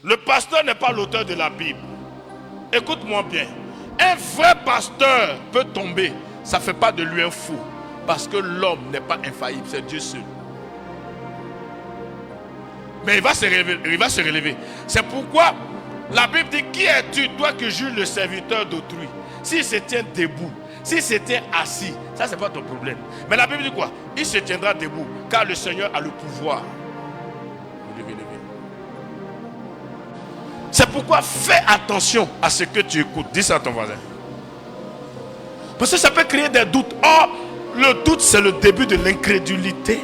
Le pasteur n'est pas l'auteur de la Bible. Écoute-moi bien. Un vrai pasteur peut tomber. Ça ne fait pas de lui un fou. Parce que l'homme n'est pas infaillible. C'est Dieu seul. Mais il va se relever. C'est pourquoi la Bible dit, qui es-tu, toi qui juges le serviteur d'autrui? S'il se tient debout, s'il se tient assis, ça c'est pas ton problème. Mais la Bible dit quoi? Il se tiendra debout, car le Seigneur a le pouvoir. C'est pourquoi fais attention à ce que tu écoutes. Dis ça à ton voisin. Parce que ça peut créer des doutes. Or, le doute c'est le début de l'incrédulité.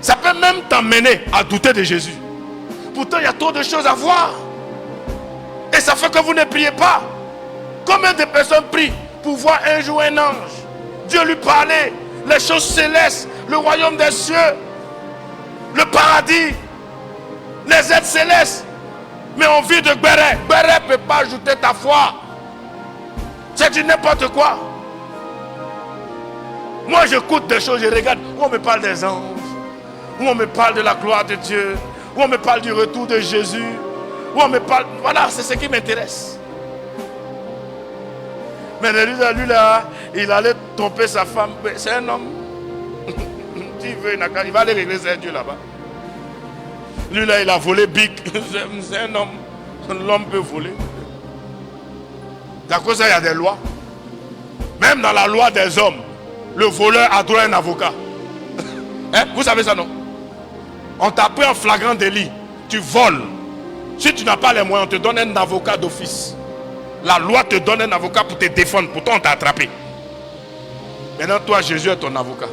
Ça peut même t'emmener à douter de Jésus. Pourtant, il y a trop de choses à voir. Et ça fait que vous ne priez pas. Combien de personnes prient pour voir un jour un ange? Dieu lui parlait. Les choses célestes, le royaume des cieux, le paradis, les êtres célestes. Mais on vit de béret. Béret ne peut pas ajouter ta foi. C'est du n'importe quoi. Moi, j'écoute des choses, je regarde. Où on me parle des anges. Où on me parle de la gloire de Dieu. Où on me parle du retour de Jésus. Où on me parle... Voilà, c'est ce qui m'intéresse. Mais lui là, il allait tromper sa femme. C'est un homme. S'il veut, il va aller régler ses dieux là-bas. Lui là, il a volé Bic. C'est un homme. L'homme peut voler. D'accord, ça, il y a des lois. Même dans la loi des hommes, le voleur a droit à un avocat. Hein? Vous savez ça, non? On t'a pris en flagrant délit. Tu voles. Si tu n'as pas les moyens, on te donne un avocat d'office. La loi te donne un avocat pour te défendre. Pourtant, on t'a attrapé. Maintenant, toi, Jésus est ton avocat.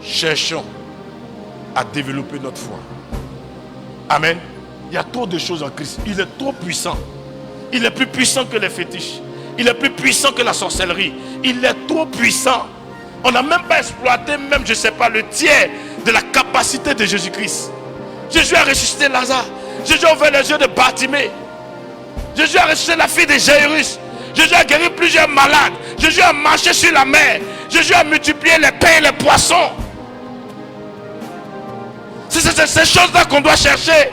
Cherchons à développer notre foi. Amen. Il y a trop de choses en Christ. Il est trop puissant. Il est plus puissant que les fétiches. Il est plus puissant que la sorcellerie. Il est trop puissant. On n'a même pas exploité, même, je ne sais pas, le tiers de la capacité de Jésus-Christ. Jésus a ressuscité Lazare. Jésus a ouvert les yeux de Bartimée. Jésus a ressuscité la fille de Jairus. Jésus a guéri plusieurs malades. Jésus a marché sur la mer. Jésus a multiplié les pains et les poissons. C'est ces choses-là qu'on doit chercher.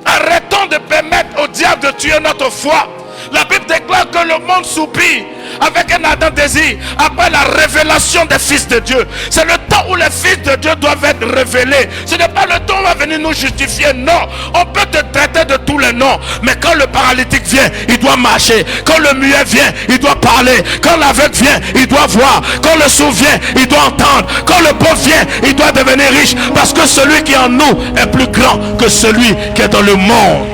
Arrêtons de permettre au diable de tuer notre foi. La Bible déclare que le monde soupire avec un ardent désir après la révélation des fils de Dieu. C'est le temps où les fils de Dieu doivent être révélés. Ce n'est pas le temps où on va venir nous justifier. Non, on peut te traiter de tous les noms. Mais quand le paralytique vient, il doit marcher. Quand le muet vient, il doit parler. Quand l'aveugle vient, il doit voir. Quand le sourd vient, il doit entendre. Quand le pauvre vient, il doit devenir riche. Parce que celui qui est en nous est plus grand que celui qui est dans le monde.